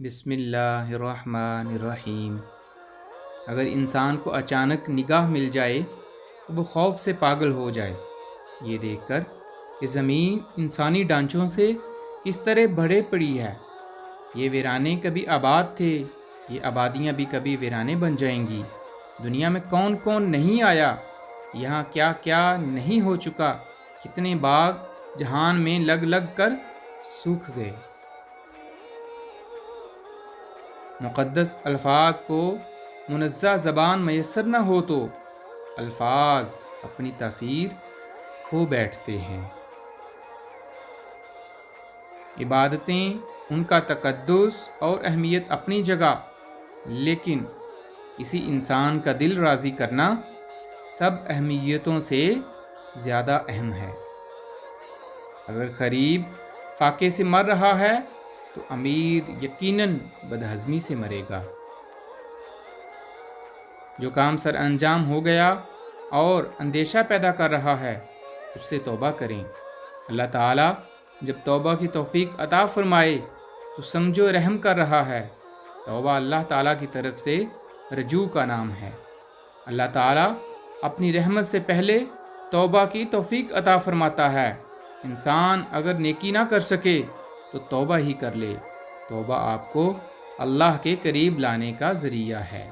بسم اللہ الرحمن الرحیم۔ اگر انسان کو اچانک نگاہ مل جائے تو وہ خوف سے پاگل ہو جائے، یہ دیکھ کر کہ زمین انسانی ڈھانچوں سے کس طرح بھرے پڑی ہے۔ یہ ویرانے کبھی آباد تھے، یہ آبادیاں بھی کبھی ویرانے بن جائیں گی۔ دنیا میں کون کون نہیں آیا، یہاں کیا کیا نہیں ہو چکا، کتنے باغ جہان میں لگ لگ کر سوکھ گئے۔ مقدس الفاظ کو منزہ زبان میسر نہ ہو تو الفاظ اپنی تاثیر کھو بیٹھتے ہیں۔ عبادتیں، ان کا تقدس اور اہمیت اپنی جگہ، لیکن کسی انسان کا دل راضی کرنا سب اہمیتوں سے زیادہ اہم ہے۔ اگر غریب فاقے سے مر رہا ہے تو امیر یقیناً بدہضمی سے مرے گا۔ جو کام سر انجام ہو گیا اور اندیشہ پیدا کر رہا ہے اس سے توبہ کریں۔ اللہ تعالیٰ جب توبہ کی توفیق عطا فرمائے تو سمجھو رحم کر رہا ہے۔ توبہ اللہ تعالیٰ کی طرف سے رجوع کا نام ہے۔ اللہ تعالیٰ اپنی رحمت سے پہلے توبہ کی توفیق عطا فرماتا ہے۔ انسان اگر نیکی نہ کر سکے تو توبہ ہی کر لے۔ توبہ آپ کو اللہ کے قریب لانے کا ذریعہ ہے۔